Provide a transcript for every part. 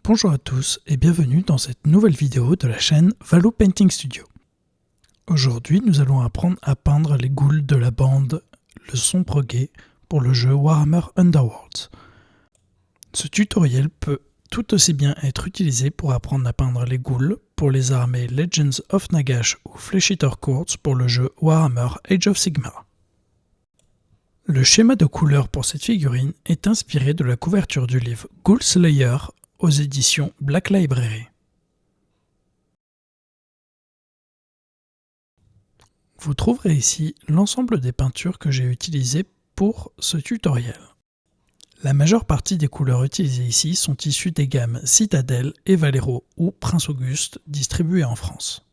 Bonjour à tous et bienvenue dans cette nouvelle vidéo de la chaîne Valo Painting Studio. Aujourd'hui, nous allons apprendre à peindre les ghouls de la bande Le Sombre Guet pour le jeu Warhammer Underworlds. Ce tutoriel peut tout aussi bien être utilisé pour apprendre à peindre les ghouls pour les armées Legends of Nagash ou Flesh Eater Courts pour le jeu Warhammer Age of Sigmar. Le schéma de couleur pour cette figurine est inspiré de la couverture du livre Ghoul Slayer aux éditions Black Library. Vous trouverez ici l'ensemble des peintures que j'ai utilisées pour ce tutoriel. La majeure partie des couleurs utilisées ici sont issues des gammes Citadel et Valero ou Prince Auguste distribuées en France.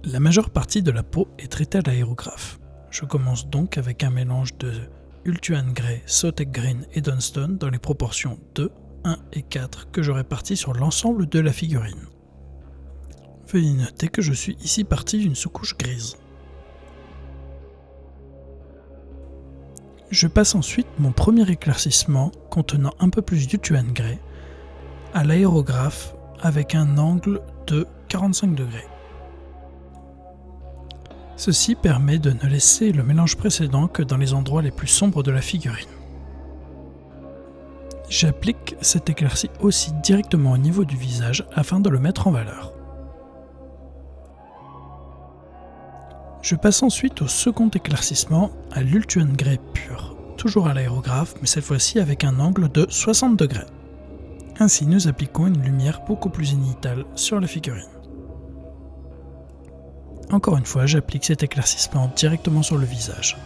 La majeure partie de la peau est traitée à l'aérographe. Je commence donc avec un mélange de Ultuan Grey, Sotek Green et Dunstone dans les proportions 2, 1 et 4 que je répartis sur l'ensemble de la figurine. Veuillez noter que je suis ici parti d'une sous-couche grise. Je passe ensuite mon premier éclaircissement contenant un peu plus d'Ultuan Grey à l'aérographe avec un angle de 45 degrés. Ceci permet de ne laisser le mélange précédent que dans les endroits les plus sombres de la figurine. J'applique cet éclairci aussi directement au niveau du visage afin de le mettre en valeur. Je passe ensuite au second éclaircissement à l'Ultuan Grey pur, toujours à l'aérographe mais cette fois-ci avec un angle de 60 degrés. Ainsi nous appliquons une lumière beaucoup plus zénithale sur la figurine. Encore une fois, j'applique cet éclaircissement directement sur le visage.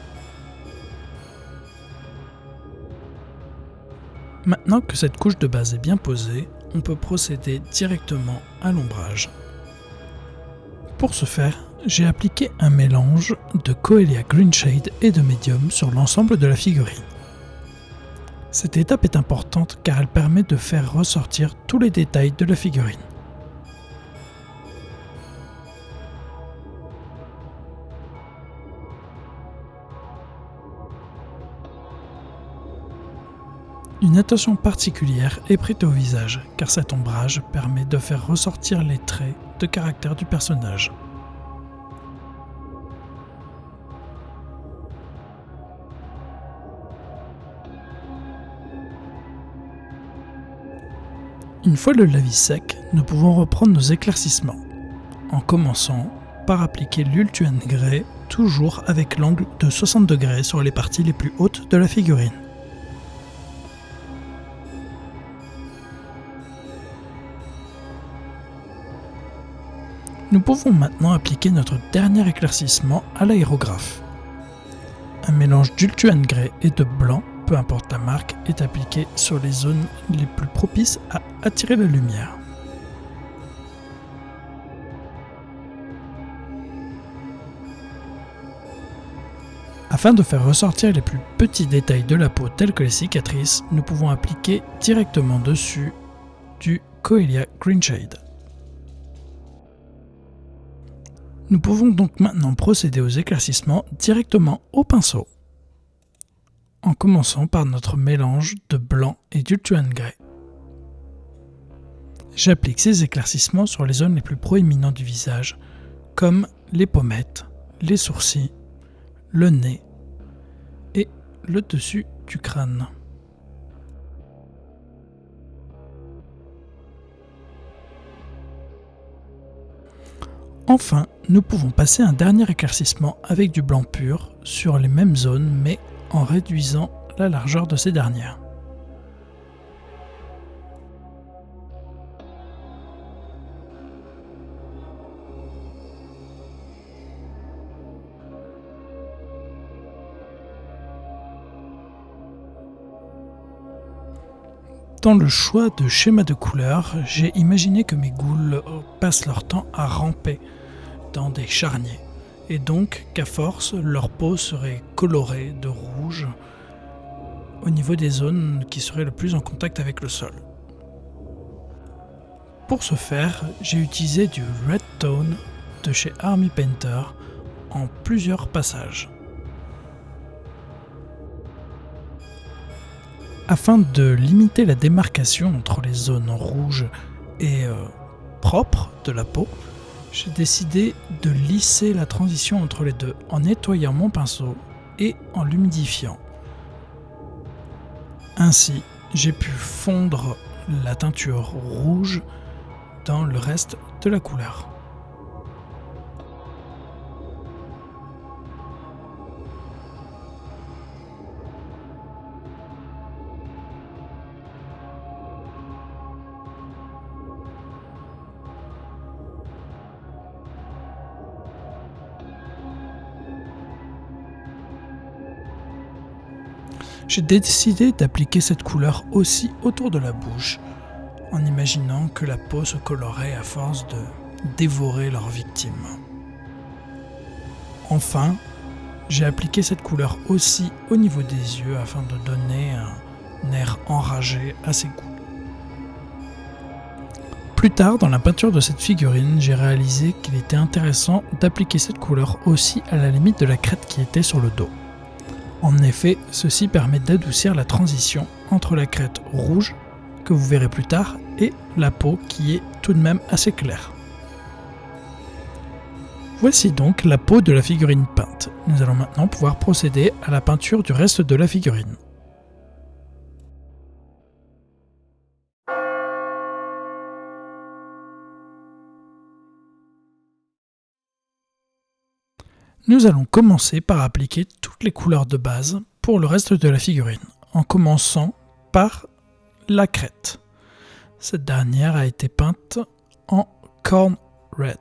Maintenant que cette couche de base est bien posée, on peut procéder directement à l'ombrage. Pour ce faire, j'ai appliqué un mélange de Coelia Green Shade et de Medium sur l'ensemble de la figurine. Cette étape est importante car elle permet de faire ressortir tous les détails de la figurine. Une attention particulière est prêtée au visage, car cet ombrage permet de faire ressortir les traits de caractère du personnage. Une fois le lavis sec, nous pouvons reprendre nos éclaircissements, en commençant par appliquer l'Ultuan Grey, toujours avec l'angle de 60 degrés sur les parties les plus hautes de la figurine. Nous pouvons maintenant appliquer notre dernier éclaircissement à l'aérographe. Un mélange d'Ultuan Grey et de blanc, peu importe la marque, est appliqué sur les zones les plus propices à attirer la lumière. Afin de faire ressortir les plus petits détails de la peau tels que les cicatrices, nous pouvons appliquer directement dessus du Coelia Green Shade. Nous pouvons donc maintenant procéder aux éclaircissements directement au pinceau, en commençant par notre mélange de blanc et d'Ultuan Grey. J'applique ces éclaircissements sur les zones les plus proéminentes du visage, comme les pommettes, les sourcils, le nez et le dessus du crâne. Enfin, nous pouvons passer un dernier éclaircissement avec du blanc pur sur les mêmes zones mais en réduisant la largeur de ces dernières. Dans le choix de schéma de couleurs, j'ai imaginé que mes ghouls passent leur temps à ramper dans des charniers, et donc qu'à force, leur peau serait colorée de rouge au niveau des zones qui seraient le plus en contact avec le sol. Pour ce faire, j'ai utilisé du Red Tone de chez Army Painter en plusieurs passages. Afin de limiter la démarcation entre les zones rouges et propres de la peau, j'ai décidé de lisser la transition entre les deux en nettoyant mon pinceau et en l'humidifiant. Ainsi, j'ai pu fondre la teinture rouge dans le reste de la couleur. J'ai décidé d'appliquer cette couleur aussi autour de la bouche, en imaginant que la peau se colorait à force de dévorer leur victime. Enfin, j'ai appliqué cette couleur aussi au niveau des yeux afin de donner un air enragé à ses goûts. Plus tard, dans la peinture de cette figurine, j'ai réalisé qu'il était intéressant d'appliquer cette couleur aussi à la limite de la crête qui était sur le dos. En effet, ceci permet d'adoucir la transition entre la crête rouge, que vous verrez plus tard, et la peau qui est tout de même assez claire. Voici donc la peau de la figurine peinte. Nous allons maintenant pouvoir procéder à la peinture du reste de la figurine. Nous allons commencer par appliquer toutes les couleurs de base pour le reste de la figurine, en commençant par la crête. Cette dernière a été peinte en Corn Red.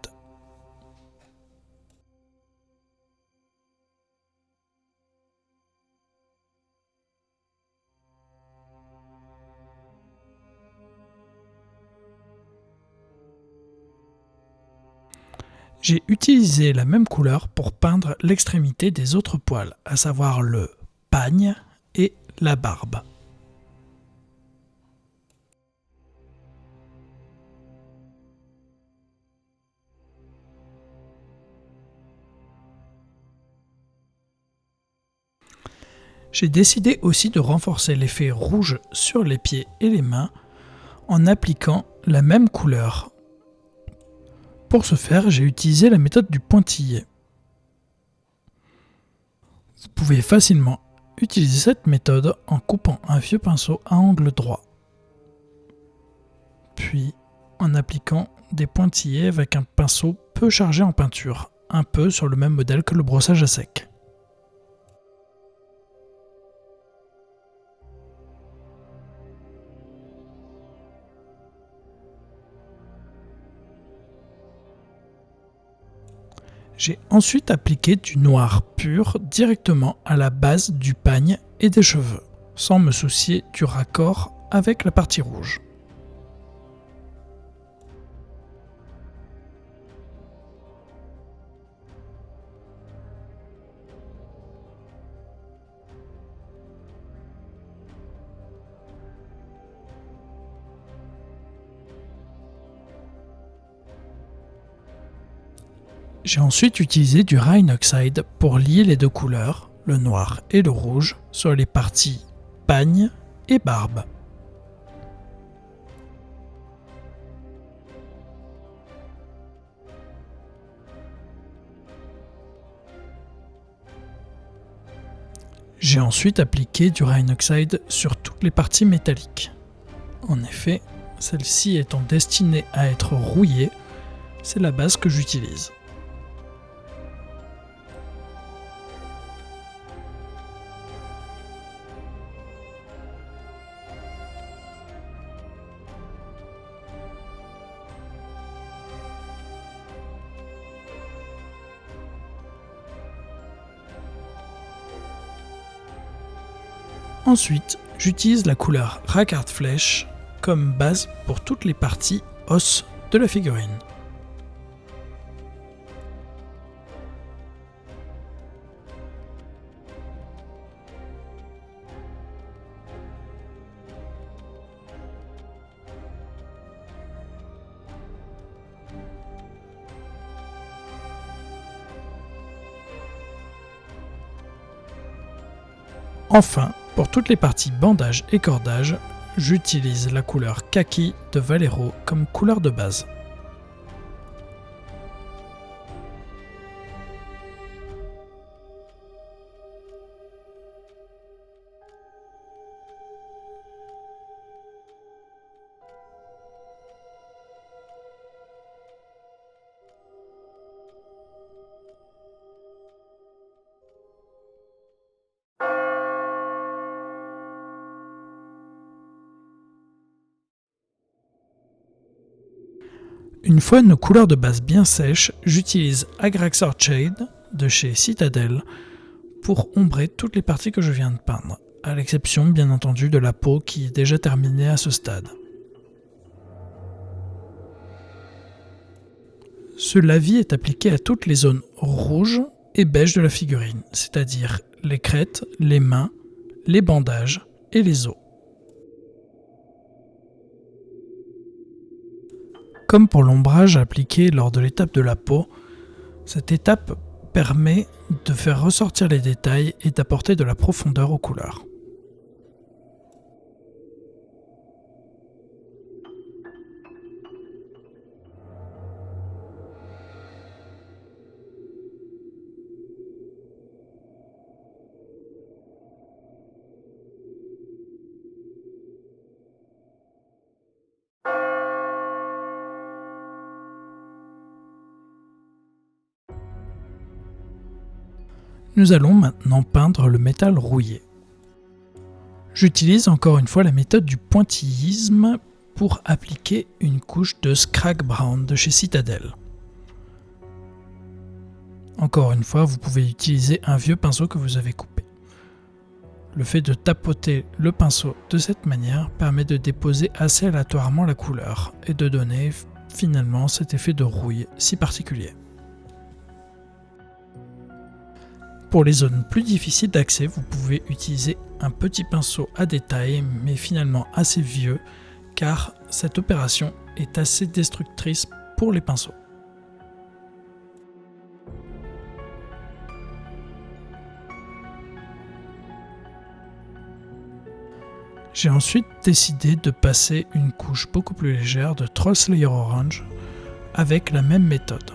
J'ai utilisé la même couleur pour peindre l'extrémité des autres poils, à savoir le pagne et la barbe. J'ai décidé aussi de renforcer l'effet rouge sur les pieds et les mains en appliquant la même couleur. Pour ce faire, j'ai utilisé la méthode du pointillé. Vous pouvez facilement utiliser cette méthode en coupant un vieux pinceau à angle droit, puis en appliquant des pointillés avec un pinceau peu chargé en peinture, un peu sur le même modèle que le brossage à sec. J'ai ensuite appliqué du noir pur directement à la base du pagne et des cheveux, sans me soucier du raccord avec la partie rouge. J'ai ensuite utilisé du Rhinoxide pour lier les deux couleurs, le noir et le rouge, sur les parties pagne et barbe. J'ai ensuite appliqué du Rhinoxide sur toutes les parties métalliques. En effet, celle-ci étant destinée à être rouillée, c'est la base que j'utilise. Ensuite, j'utilise la couleur Racquard Flèche comme base pour toutes les parties os de la figurine. Enfin, pour toutes les parties bandage et cordage, j'utilise la couleur kaki de Vallejo comme couleur de base. Une fois nos couleurs de base bien sèches, j'utilise Agraxor Shade de chez Citadel pour ombrer toutes les parties que je viens de peindre, à l'exception bien entendu de la peau qui est déjà terminée à ce stade. Ce lavis est appliqué à toutes les zones rouges et beiges de la figurine, c'est-à-dire les crêtes, les mains, les bandages et les os. Comme pour l'ombrage appliqué lors de l'étape de la peau, cette étape permet de faire ressortir les détails et d'apporter de la profondeur aux couleurs. Nous allons maintenant peindre le métal rouillé. J'utilise encore une fois la méthode du pointillisme pour appliquer une couche de Scrag Brown de chez Citadel. Encore une fois, vous pouvez utiliser un vieux pinceau que vous avez coupé. Le fait de tapoter le pinceau de cette manière permet de déposer assez aléatoirement la couleur et de donner finalement cet effet de rouille si particulier. Pour les zones plus difficiles d'accès, vous pouvez utiliser un petit pinceau à détail, mais finalement assez vieux, car cette opération est assez destructrice pour les pinceaux. J'ai ensuite décidé de passer une couche beaucoup plus légère de Troll Slayer Orange avec la même méthode.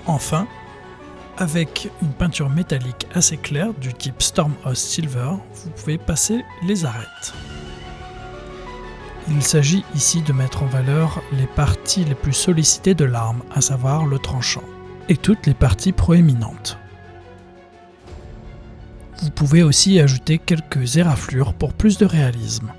Enfin, avec une peinture métallique assez claire du type Stormhouse Silver, vous pouvez passer les arêtes. Il s'agit ici de mettre en valeur les parties les plus sollicitées de l'arme, à savoir le tranchant, et toutes les parties proéminentes. Vous pouvez aussi ajouter quelques éraflures pour plus de réalisme.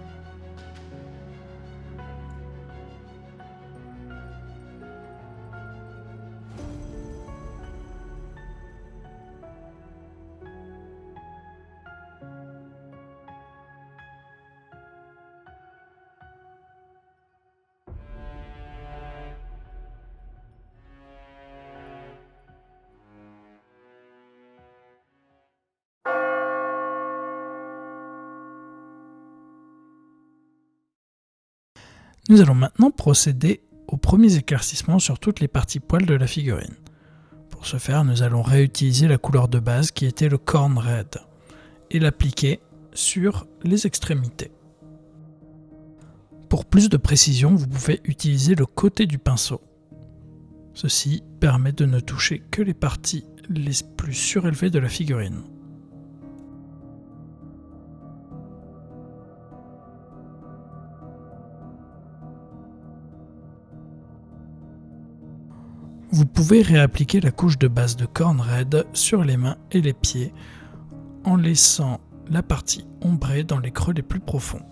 Nous allons maintenant procéder aux premiers éclaircissements sur toutes les parties poils de la figurine. Pour ce faire, nous allons réutiliser la couleur de base qui était le Corn Red et l'appliquer sur les extrémités. Pour plus de précision, vous pouvez utiliser le côté du pinceau. Ceci permet de ne toucher que les parties les plus surélevées de la figurine. Vous pouvez réappliquer la couche de base de Corn Red sur les mains et les pieds en laissant la partie ombrée dans les creux les plus profonds.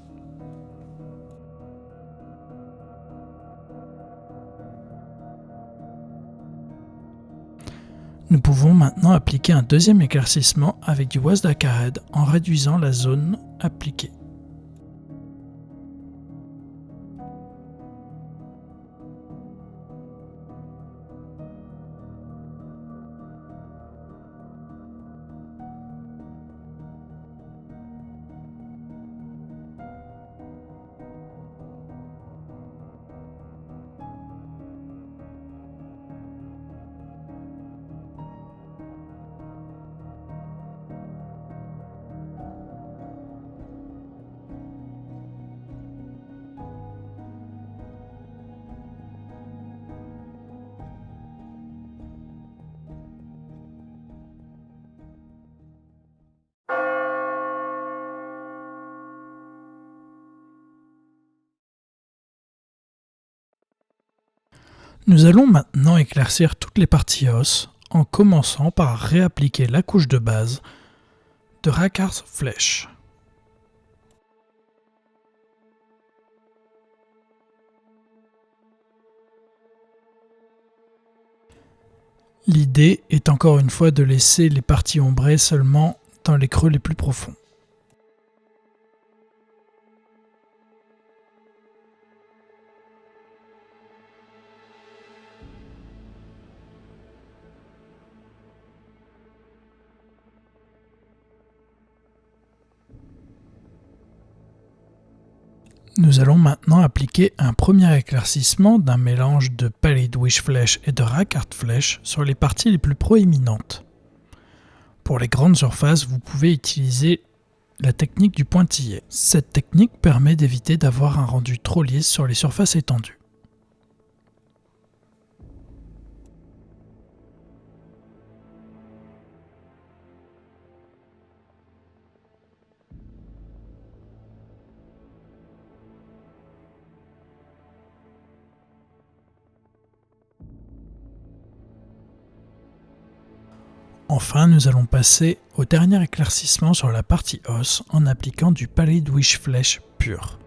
Nous pouvons maintenant appliquer un deuxième éclaircissement avec du Wasdaka Red en réduisant la zone appliquée. Nous allons maintenant éclaircir toutes les parties os en commençant par réappliquer la couche de base de Rakarth Flesh. L'idée est encore une fois de laisser les parties ombrées seulement dans les creux les plus profonds. Nous allons maintenant appliquer un premier éclaircissement d'un mélange de Pallid Wych Flesh et de Rakarth Flesh sur les parties les plus proéminentes. Pour les grandes surfaces, vous pouvez utiliser la technique du pointillé. Cette technique permet d'éviter d'avoir un rendu trop lisse sur les surfaces étendues. Enfin, nous allons passer au dernier éclaircissement sur la partie os en appliquant du Pallid Wych Flesh pur.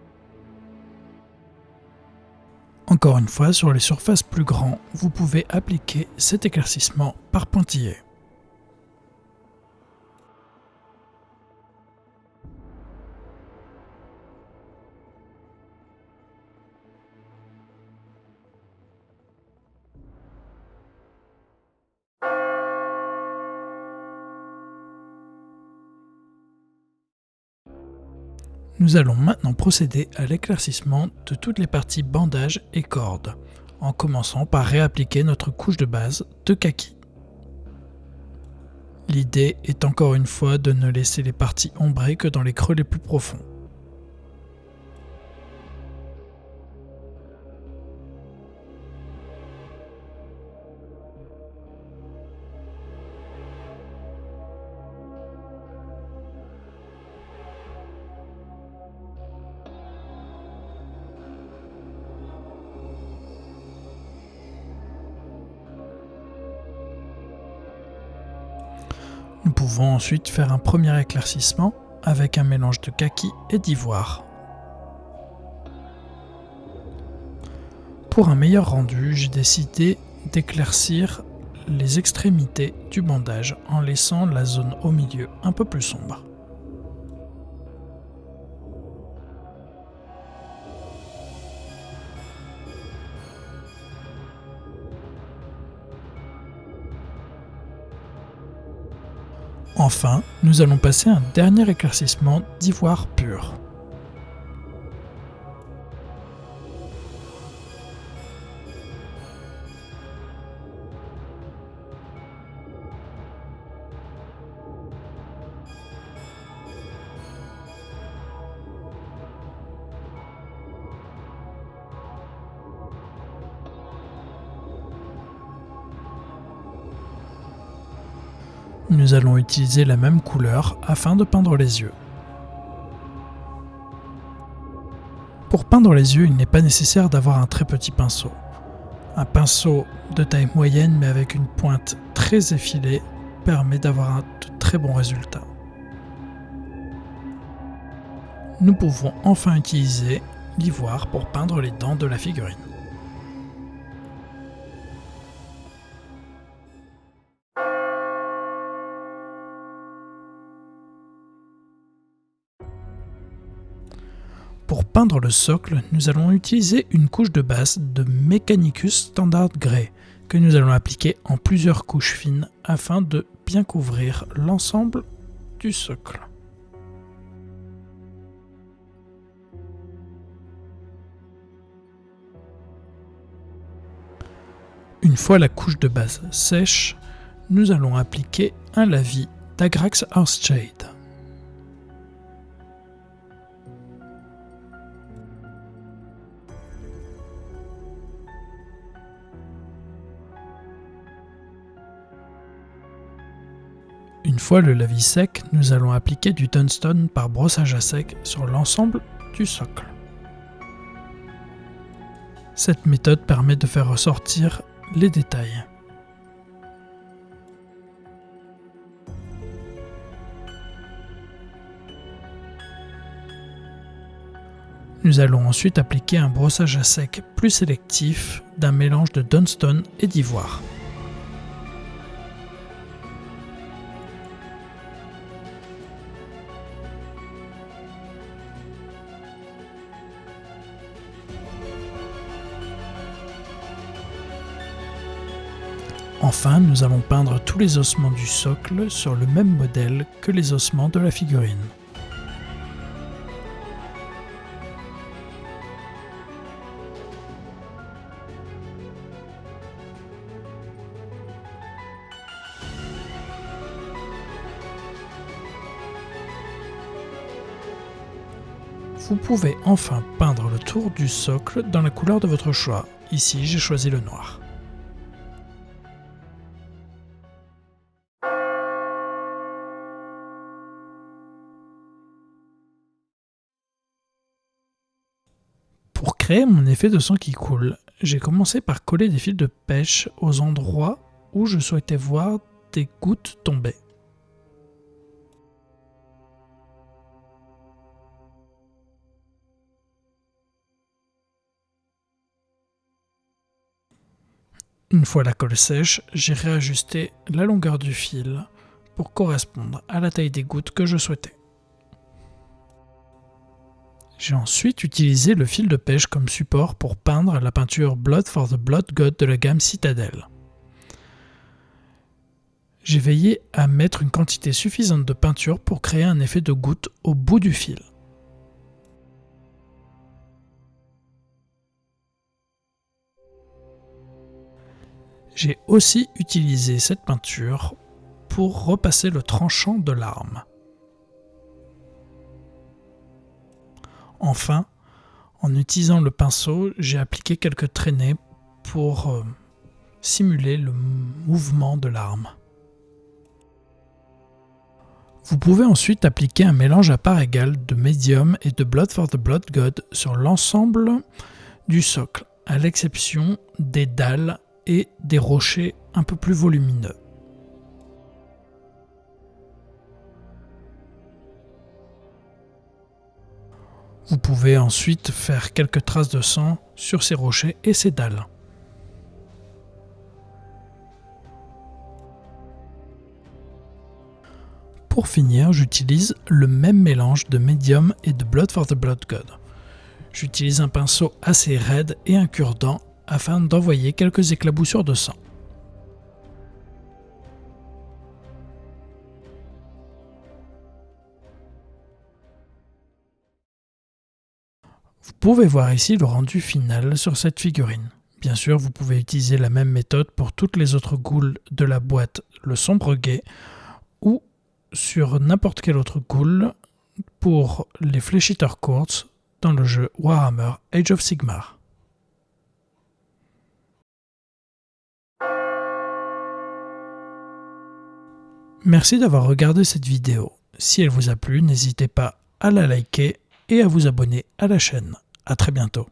Encore une fois, sur les surfaces plus grandes, vous pouvez appliquer cet éclaircissement par pointillé. Nous allons maintenant procéder à l'éclaircissement de toutes les parties bandage et cordes, en commençant par réappliquer notre couche de base de kaki. L'idée est encore une fois de ne laisser les parties ombrées que dans les creux les plus profonds. Nous pouvons ensuite faire un premier éclaircissement avec un mélange de kaki et d'ivoire. Pour un meilleur rendu, j'ai décidé d'éclaircir les extrémités du bandage en laissant la zone au milieu un peu plus sombre. Enfin, nous allons passer un dernier éclaircissement d'ivoire pur. Nous allons utiliser la même couleur afin de peindre les yeux. Pour peindre les yeux, il n'est pas nécessaire d'avoir un très petit pinceau. Un pinceau de taille moyenne mais avec une pointe très effilée permet d'avoir de très bons résultats. Nous pouvons enfin utiliser l'ivoire pour peindre les dents de la figurine. peindre le socle, nous allons utiliser une couche de base de Mechanicus Standard Grey que nous allons appliquer en plusieurs couches fines afin de bien couvrir l'ensemble du socle. Une fois la couche de base sèche, nous allons appliquer un lavis d'Agrax Earthshade. Une fois le lavis sec, nous allons appliquer du Dunstone par brossage à sec sur l'ensemble du socle. Cette méthode permet de faire ressortir les détails. Nous allons ensuite appliquer un brossage à sec plus sélectif d'un mélange de Dunstone et d'ivoire. Enfin, nous allons peindre tous les ossements du socle sur le même modèle que les ossements de la figurine. Vous pouvez enfin peindre le tour du socle dans la couleur de votre choix. Ici, j'ai choisi le noir. Pour créer mon effet de sang qui coule, j'ai commencé par coller des fils de pêche aux endroits où je souhaitais voir des gouttes tomber. Une fois la colle sèche, j'ai réajusté la longueur du fil pour correspondre à la taille des gouttes que je souhaitais. J'ai ensuite utilisé le fil de pêche comme support pour peindre la peinture Blood for the Blood God de la gamme Citadel. J'ai veillé à mettre une quantité suffisante de peinture pour créer un effet de goutte au bout du fil. J'ai aussi utilisé cette peinture pour repasser le tranchant de l'arme. Enfin, en utilisant le pinceau, j'ai appliqué quelques traînées pour simuler le mouvement de l'arme. Vous pouvez ensuite appliquer un mélange à parts égales de Medium et de Blood for the Blood God sur l'ensemble du socle, à l'exception des dalles et des rochers un peu plus volumineux. Vous pouvez ensuite faire quelques traces de sang sur ces rochers et ces dalles. Pour finir, j'utilise le même mélange de Medium et de Blood for the Blood God. J'utilise un pinceau assez raide et un cure-dent afin d'envoyer quelques éclaboussures de sang. Vous pouvez voir ici le rendu final sur cette figurine. Bien sûr, vous pouvez utiliser la même méthode pour toutes les autres ghouls de la boîte Le Sombre Guet ou sur n'importe quel autre ghoul pour les Flesh Eater Courts dans le jeu Warhammer Age of Sigmar. Merci d'avoir regardé cette vidéo. Si elle vous a plu, n'hésitez pas à la liker et à vous abonner à la chaîne. À très bientôt.